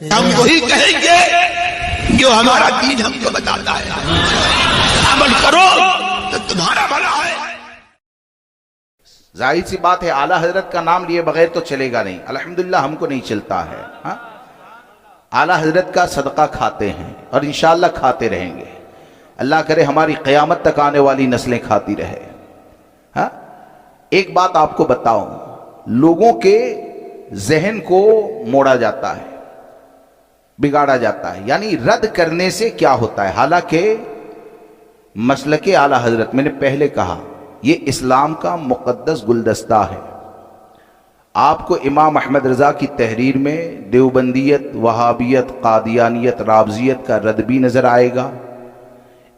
ہم وہی کہیں گے جو ہمارا دین ہم کو بتاتا ہے، عمل کرو تو تمہارا بھلا ہے۔ ظاہر سی بات ہے اعلیٰ حضرت کا نام لیے بغیر تو چلے گا نہیں، الحمدللہ ہم کو نہیں چلتا ہے، اعلیٰ حضرت کا صدقہ کھاتے ہیں اور انشاءاللہ کھاتے رہیں گے، اللہ کرے ہماری قیامت تک آنے والی نسلیں کھاتی رہے۔ ایک بات آپ کو بتاؤں، لوگوں کے ذہن کو موڑا جاتا ہے، بگاڑا جاتا ہے، یعنی رد کرنے سے کیا ہوتا ہے؟ حالانکہ مسلک اعلیٰ حضرت میں نے پہلے کہا یہ اسلام کا مقدس گلدستہ ہے۔ آپ کو امام احمد رضا کی تحریر میں دیوبندیت، وہابیت، قادیانیت، رافضیت کا رد بھی نظر آئے گا،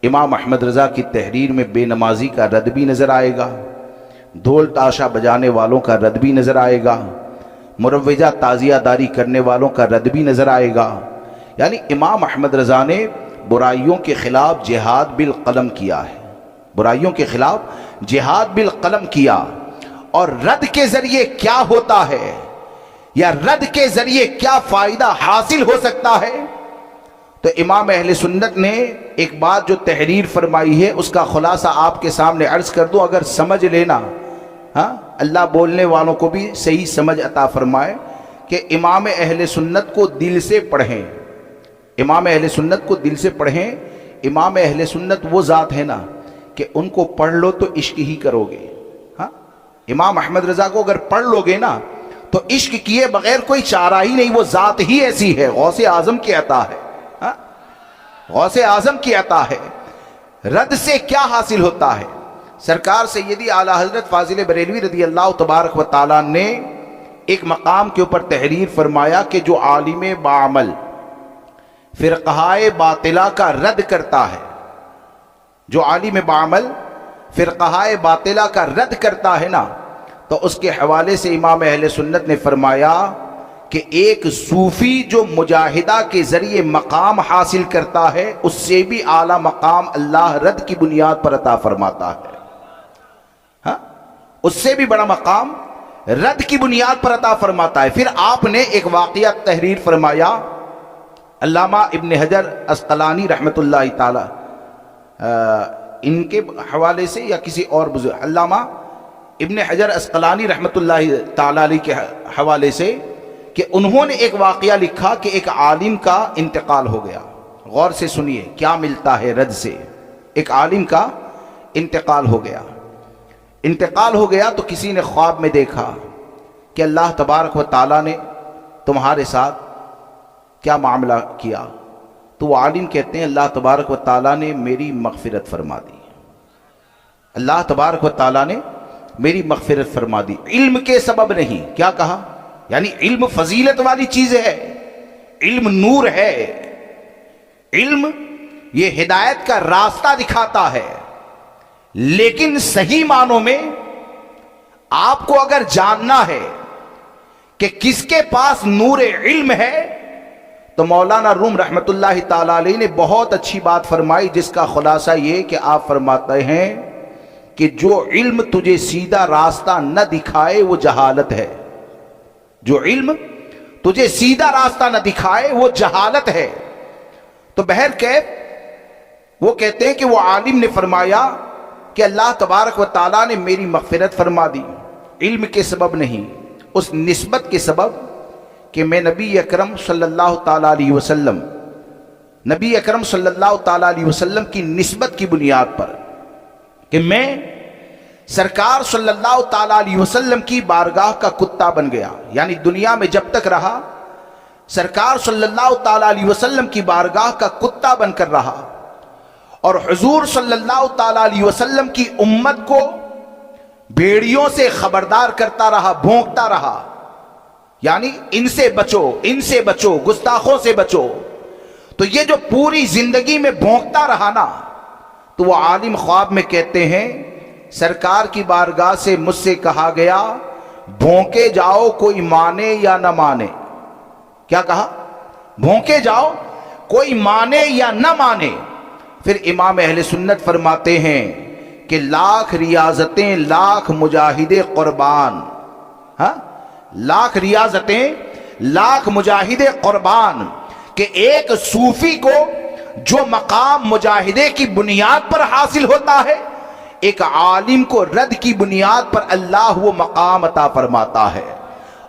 امام احمد رضا کی تحریر میں بے نمازی کا رد بھی نظر آئے گا، ڈھول تاشا بجانے والوں کا رد بھی نظر آئے گا، مروجہ تعزیہ داری کرنے والوں کا رد بھی نظر آئے گا۔ یعنی امام احمد رضا نے برائیوں کے خلاف جہاد بالقلم کیا ہے، برائیوں کے خلاف جہاد بالقلم کیا، اور رد کے ذریعے کیا ہوتا ہے یا رد کے ذریعے کیا فائدہ حاصل ہو سکتا ہے؟ تو امام اہل سنت نے ایک بات جو تحریر فرمائی ہے اس کا خلاصہ آپ کے سامنے عرض کر دوں، اگر سمجھ لینا، اللہ بولنے والوں کو بھی صحیح سمجھ عطا فرمائے، کہ امام اہل سنت کو دل سے پڑھیں، امام اہل سنت کو دل سے پڑھیں۔ امام اہل سنت وہ ذات ہے نا کہ ان کو پڑھ لو تو عشق ہی کرو گے۔ امام احمد رضا کو اگر پڑھ لو گے نا تو عشق کیے بغیر کوئی چارہ ہی نہیں، وہ ذات ہی ایسی ہے، غوث اعظم کی عطا ہے، غوث اعظم کی عطا ہے۔ رد سے کیا حاصل ہوتا ہے؟ سرکار سیدی اعلیٰ حضرت فاضل بریلوی رضی اللہ تبارک و تعالیٰ نے ایک مقام کے اوپر تحریر فرمایا کہ جو عالم باعمل فرقہ باطلہ کا رد کرتا ہے، جو عالم باعمل فرقہ باطلہ کا رد کرتا ہے نا، تو اس کے حوالے سے امام اہل سنت نے فرمایا کہ ایک صوفی جو مجاہدہ کے ذریعے مقام حاصل کرتا ہے اس سے بھی اعلیٰ مقام اللہ رد کی بنیاد پر عطا فرماتا ہے، اس سے بھی بڑا مقام رد کی بنیاد پر عطا فرماتا ہے۔ پھر آپ نے ایک واقعہ تحریر فرمایا، علامہ ابن حجر عسقلانی رحمۃ اللہ تعالی ان کے حوالے سے یا کسی اور بزرگ، علامہ ابن حجر عسقلانی رحمۃ اللہ تعالی علیہ کے حوالے سے، کہ انہوں نے ایک واقعہ لکھا کہ ایک عالم کا انتقال ہو گیا۔ غور سے سنیے کیا ملتا ہے رد سے۔ ایک عالم کا انتقال ہو گیا، انتقال ہو گیا تو کسی نے خواب میں دیکھا کہ اللہ تبارک و تعالیٰ نے تمہارے ساتھ کیا معاملہ کیا؟ تو وہ عالم کہتے ہیں اللہ تبارک و تعالیٰ نے میری مغفرت فرما دی، اللہ تبارک و تعالیٰ نے میری مغفرت فرما دی، علم کے سبب نہیں۔ کیا کہا؟ یعنی علم فضیلت والی چیز ہے، علم نور ہے، علم یہ ہدایت کا راستہ دکھاتا ہے، لیکن صحیح معنوں میں آپ کو اگر جاننا ہے کہ کس کے پاس نور علم ہے تو مولانا روم رحمت اللہ تعالی علیہ نے بہت اچھی بات فرمائی، جس کا خلاصہ یہ کہ آپ فرماتے ہیں کہ جو علم تجھے سیدھا راستہ نہ دکھائے وہ جہالت ہے، جو علم تجھے سیدھا راستہ نہ دکھائے وہ جہالت ہے۔ تو بہرکیف وہ کہتے ہیں کہ وہ عالم نے فرمایا کہ اللہ تبارک و تعالیٰ نے میری مغفرت فرما دی، علم کے سبب نہیں، اس نسبت کے سبب کہ میں نبی اکرم صلی اللہ تعالیٰ علیہ وسلم، نبی اکرم صلی اللہ تعالیٰ علیہ وسلم کی نسبت کی بنیاد پر، کہ میں سرکار صلی اللہ تعالیٰ علیہ وسلم کی بارگاہ کا کتا بن گیا، یعنی دنیا میں جب تک رہا سرکار صلی اللہ تعالیٰ علیہ وسلم کی بارگاہ کا کتا بن کر رہا، اور حضور صلی اللہ تعالیٰ علیہ وسلم کی امت کو بھیڑیوں سے خبردار کرتا رہا، بھونکتا رہا، یعنی ان سے بچو، ان سے بچو، گستاخوں سے بچو۔ تو یہ جو پوری زندگی میں بھونکتا رہا نا، تو وہ عالم خواب میں کہتے ہیں سرکار کی بارگاہ سے مجھ سے کہا گیا بھونکے جاؤ کوئی مانے یا نہ مانے۔ کیا کہا؟ بھونکے جاؤ کوئی مانے یا نہ مانے۔ پھر امام اہل سنت فرماتے ہیں کہ لاکھ ریاضتیں لاکھ مجاہد قربان، لاکھ ریاضتیں لاکھ مجاہد قربان کہ ایک صوفی کو جو مقام مجاہدے کی بنیاد پر حاصل ہوتا ہے، ایک عالم کو رد کی بنیاد پر اللہ وہ مقام عطا فرماتا ہے۔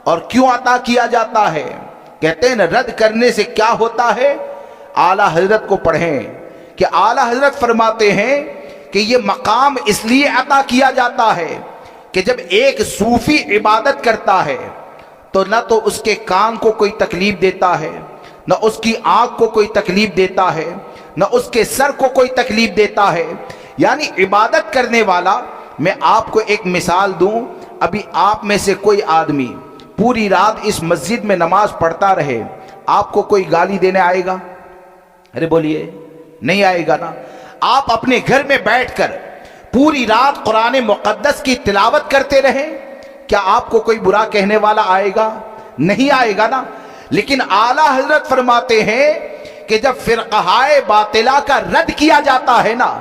اور کیوں عطا کیا جاتا ہے؟ کہتے ہیں نا رد کرنے سے کیا ہوتا ہے؟ اعلیٰ حضرت کو پڑھیں کہ اعلیٰ حضرت فرماتے ہیں کہ یہ مقام اس لیے عطا کیا جاتا ہے کہ جب ایک صوفی عبادت کرتا ہے تو نہ تو اس کے کان کو کوئی تکلیف دیتا ہے، نہ اس کی آنکھ کو کوئی تکلیف دیتا ہے، نہ اس کے سر کو کوئی تکلیف دیتا ہے۔ یعنی عبادت کرنے والا، میں آپ کو ایک مثال دوں، ابھی آپ میں سے کوئی آدمی پوری رات اس مسجد میں نماز پڑھتا رہے، آپ کو کوئی گالی دینے آئے گا؟ ارے بولیے، نہیں آئے گا نا۔ آپ اپنے گھر میں بیٹھ کر پوری رات قرآن مقدس کی تلاوت کرتے رہیں، کیا آپ کو کوئی برا کہنے والا آئے گا؟ نہیں آئے گا نا۔ لیکن اعلیٰ حضرت فرماتے ہیں کہ جب فرقہائے باطلہ کا رد کیا جاتا ہے نا،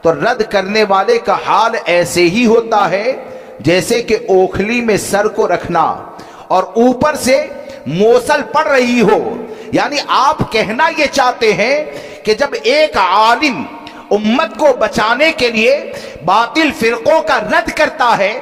تو رد کرنے والے کا حال ایسے ہی ہوتا ہے جیسے کہ اوکھلی میں سر کو رکھنا اور اوپر سے موصل پڑ رہی ہو۔ یعنی آپ کہنا یہ چاہتے ہیں کہ جب ایک عالم امت کو بچانے کے لیے باطل فرقوں کا رد کرتا ہے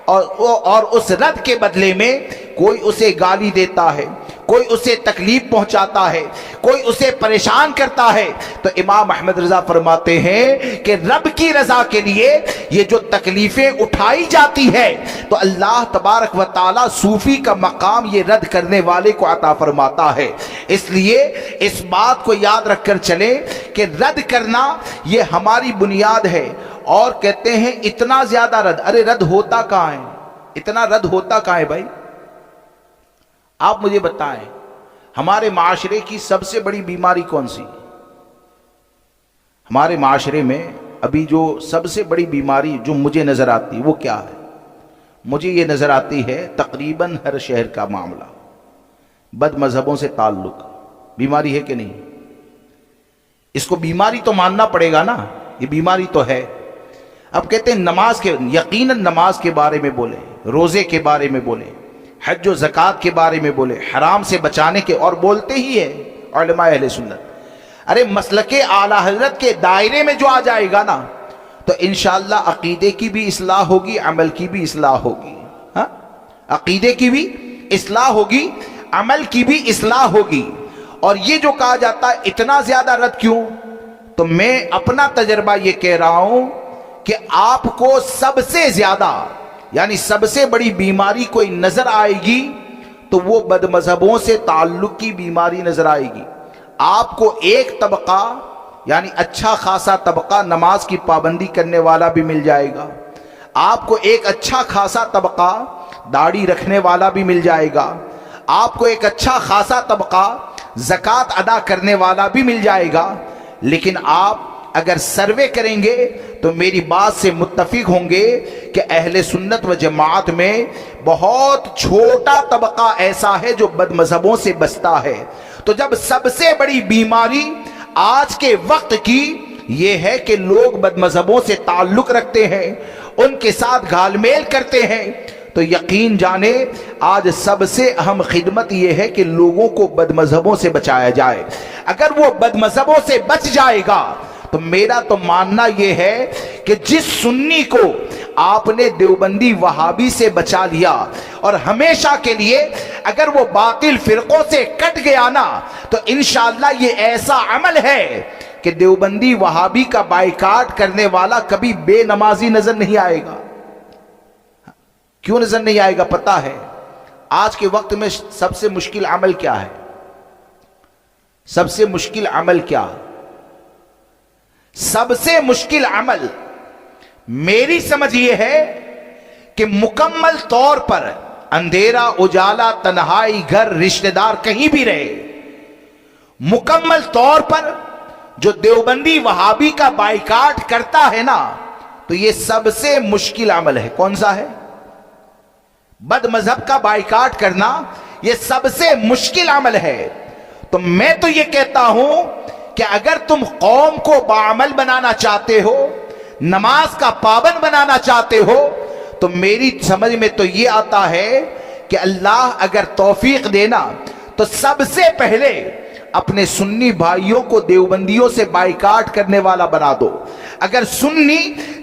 اور اس رد کے بدلے میں کوئی اسے گالی دیتا ہے، کوئی اسے تکلیف پہنچاتا ہے، کوئی اسے پریشان کرتا ہے، تو امام احمد رضا فرماتے ہیں کہ رب کی رضا کے لیے یہ جو تکلیفیں اٹھائی جاتی ہے تو اللہ تبارک و تعالی صوفی کا مقام یہ رد کرنے والے کو عطا فرماتا ہے۔ اس لیے اس بات کو یاد رکھ کر چلیں کہ رد کرنا یہ ہماری بنیاد ہے۔ اور کہتے ہیں اتنا زیادہ رد، ارے رد ہوتا کہاں ہے؟ اتنا رد ہوتا کہاں ہے بھائی؟ آپ مجھے بتائیں ہمارے معاشرے کی سب سے بڑی بیماری کون سی؟ ہمارے معاشرے میں ابھی جو سب سے بڑی بیماری جو مجھے نظر آتی ہے وہ کیا ہے؟ مجھے یہ نظر آتی ہے تقریباً ہر شہر کا معاملہ، بد مذہبوں سے تعلق۔ بیماری ہے کہ نہیں؟ اس کو بیماری تو ماننا پڑے گا نا، یہ بیماری تو ہے۔ اب کہتے ہیں نماز کے، یقیناً نماز کے بارے میں بولے، روزے کے بارے میں بولے، حج و زکوٰۃ کے بارے میں بولے، حرام سے بچانے کے، اور بولتے ہی ہے علماء اہل سنت۔ ارے مسلک اعلیٰ حضرت کے دائرے میں جو آ جائے گا نا تو انشاءاللہ عقیدے کی بھی اصلاح ہوگی، عمل کی بھی اصلاح ہوگی۔ ہاں، عقیدے کی بھی اصلاح ہوگی، عمل کی بھی اصلاح ہوگی۔ اور یہ جو کہا جاتا ہے اتنا زیادہ رد کیوں، تو میں اپنا تجربہ یہ کہہ رہا ہوں کہ آپ کو سب سے زیادہ، یعنی سب سے بڑی بیماری کوئی نظر آئے گی تو وہ بد مذہبوں سے تعلق کی بیماری نظر آئے گی۔ آپ کو ایک طبقہ، یعنی اچھا خاصا طبقہ نماز کی پابندی کرنے والا بھی مل جائے گا، آپ کو ایک اچھا خاصا طبقہ داڑھی رکھنے والا بھی مل جائے گا، آپ کو ایک اچھا خاصا طبقہ زکوٰۃ ادا کرنے والا بھی مل جائے گا۔ لیکن آپ اگر سروے کریں گے تو میری بات سے متفق ہوں گے کہ اہل سنت و جماعت میں بہت چھوٹا طبقہ ایسا ہے جو بد مذہبوں سے بچتا ہے۔ تو جب سب سے بڑی بیماری آج کے وقت کی یہ ہے کہ لوگ بد مذہبوں سے تعلق رکھتے ہیں، ان کے ساتھ گھال میل کرتے ہیں، تو یقین جانے آج سب سے اہم خدمت یہ ہے کہ لوگوں کو بد مذہبوں سے بچایا جائے۔ اگر وہ بد مذہبوں سے بچ جائے گا تو میرا تو ماننا یہ ہے کہ جس سنی کو آپ نے دیوبندی وہابی سے بچا لیا اور ہمیشہ کے لیے اگر وہ باطل فرقوں سے کٹ گیا نا تو انشاءاللہ یہ ایسا عمل ہے کہ دیوبندی وہابی کا بائیکاٹ کرنے والا کبھی بے نمازی نظر نہیں آئے گا۔ کیوں نظر نہیں آئے گا پتہ ہے؟ آج کے وقت میں سب سے مشکل عمل کیا ہے؟ سب سے مشکل عمل کیا؟ سب سے مشکل عمل میری سمجھ یہ ہے کہ مکمل طور پر اندھیرا اجالا تنہائی گھر رشتہ دار کہیں بھی رہے، مکمل طور پر جو دیوبندی وہابی کا بائیکاٹ کرتا ہے نا تو یہ سب سے مشکل عمل ہے۔ کون سا ہے؟ بد مذہب کا بائیکاٹ کرنا یہ سب سے مشکل عمل ہے۔ تو میں تو یہ کہتا ہوں کہ اگر تم قوم کو باعمل بنانا چاہتے ہو، نماز کا پابند بنانا چاہتے ہو، تو میری سمجھ میں تو یہ آتا ہے کہ اللہ اگر توفیق دینا تو سب سے پہلے اپنے سنی بھائیوں کو دیوبندیوں سے بائیکاٹ کرنے والا بنا دو. اگر سنی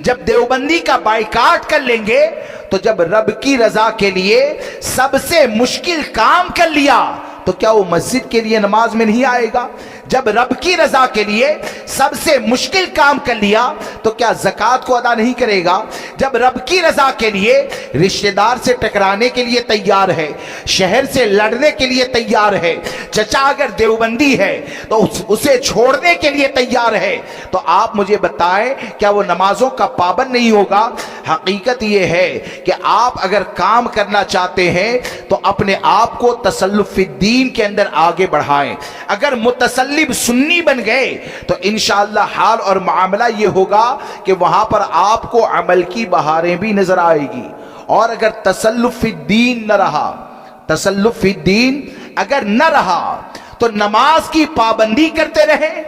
جب دیوبندی کا بائیکاٹ کر لیں گے تو جب رب کی رضا کے لیے سب سے مشکل کام کر لیا تو کیا وہ مسجد کے لیے نماز میں نہیں آئے گا؟ جب رب کی رضا کے لیے سب سے مشکل کام کر لیا تو کیا زکوٰۃ کو ادا نہیں کرے گا؟ جب رب کی رضا کے لیے رشتہ دار سے ٹکرانے کے لیے تیار ہے، شہر سے لڑنے کے لیے تیار ہے، چچا اگر دیوبندی ہے تو اسے چھوڑنے کے لیے تیار ہے، تو آپ مجھے بتائیں کیا وہ نمازوں کا پابند نہیں ہوگا؟ حقیقت یہ ہے کہ آپ اگر کام کرنا چاہتے ہیں تو اپنے آپ کو تسلف فی الدین کے اندر آگے بڑھائیں. اگر متسلب سنی بن گئے تو انشاءاللہ حال اور معاملہ یہ ہوگا کہ وہاں پر آپ کو عمل کی بہاریں بھی نظر آئے گی. اور اگر تسلف فی الدین نہ رہا، تسلف فی الدین اگر نہ رہا تو نماز کی پابندی کرتے رہیں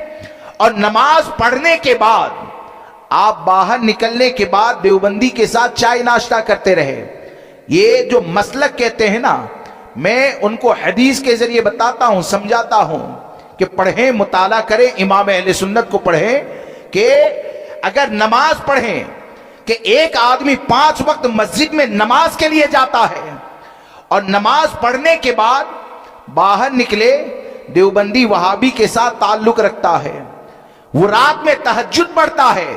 اور نماز پڑھنے کے بعد آپ باہر نکلنے کے بعد دیوبندی کے ساتھ چائے ناشتہ کرتے رہے. یہ جو مسلک کہتے ہیں نا، میں ان کو حدیث کے ذریعے بتاتا ہوں، سمجھاتا ہوں کہ پڑھیں، مطالعہ کریں، امام اہل سنت کو پڑھیں کہ اگر نماز پڑھیں کہ ایک آدمی 5 وقت مسجد میں نماز کے لیے جاتا ہے اور نماز پڑھنے کے بعد باہر نکلے دیوبندی وہابی کے ساتھ تعلق رکھتا ہے، وہ رات میں تہجد پڑھتا ہے،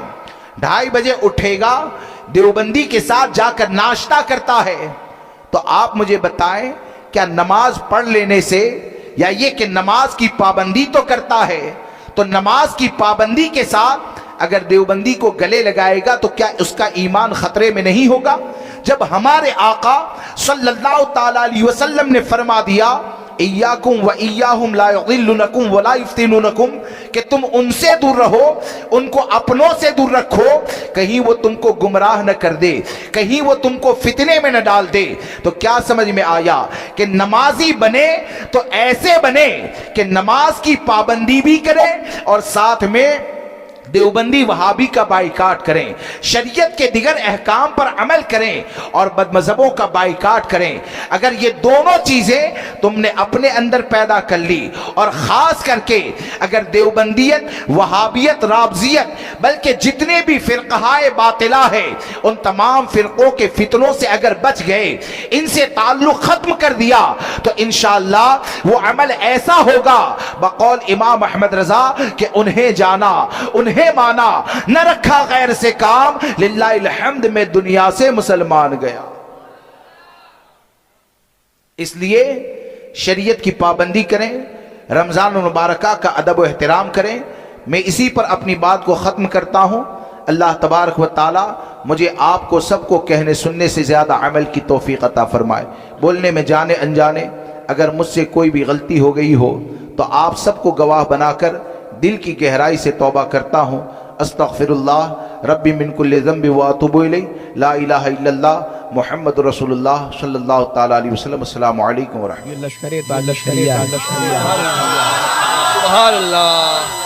2:30 بجے اٹھے گا، دیوبندی کے ساتھ جا کر ناشتہ کرتا ہے، تو آپ مجھے بتائیں کیا نماز پڑھ لینے سے، یا یہ کہ نماز کی پابندی تو کرتا ہے، تو نماز کی پابندی کے ساتھ اگر دیوبندی کو گلے لگائے گا تو کیا اس کا ایمان خطرے میں نہیں ہوگا؟ جب ہمارے آقا صلی اللہ تعالی علیہ وسلم نے فرما دیا ایاکم و ایاہم لا یضلونکم ولا یفتنونکم، کہ تم ان سے دور رہو، ان کو اپنوں سے دور رکھو، کہیں وہ تم کو گمراہ نہ کر دے، کہیں وہ تم کو فتنے میں نہ ڈال دے، تو کیا سمجھ میں آیا کہ نمازی بنے تو ایسے بنے کہ نماز کی پابندی بھی کرے اور ساتھ میں دیوبندی وہابی کا بائیکاٹ کریں، شریعت کے دیگر احکام پر عمل کریں اور بد مذہبوں کا بائیکاٹ کریں. اگر یہ دونوں چیزیں تم نے اپنے اندر پیدا کر لی، اور خاص کر کے اگر دیوبندیت، وہابیت، رافضیت، بلکہ جتنے بھی فرقہائے باطلہ ہے ان تمام فرقوں کے فتنوں سے اگر بچ گئے، ان سے تعلق ختم کر دیا، تو انشاءاللہ وہ عمل ایسا ہوگا بقول امام احمد رضا کہ انہیں جانا، انہیں مانا، نہ رکھا غیر سے کام، للہ الحمد میں دنیا سے مسلمان گیا. اس لیے شریعت کی پابندی کریں، رمضان المبارکہ کا ادب و احترام کریں. میں اسی پر اپنی بات کو ختم کرتا ہوں. اللہ تبارک و تعالی مجھے آپ کو سب کو کہنے سننے سے زیادہ عمل کی توفیق عطا فرمائے. بولنے میں جانے انجانے اگر مجھ سے کوئی بھی غلطی ہو گئی ہو تو آپ سب کو گواہ بنا کر دل کی گہرائی سے توبہ کرتا ہوں. استغفر اللہ ربی من کل ذنب واتوب الیہ، لا الہ الا اللہ محمد رسول اللہ صلی اللہ تعالی علیہ وسلم. السلام علیکم ورحمۃ اللہ. سبحان اللہ.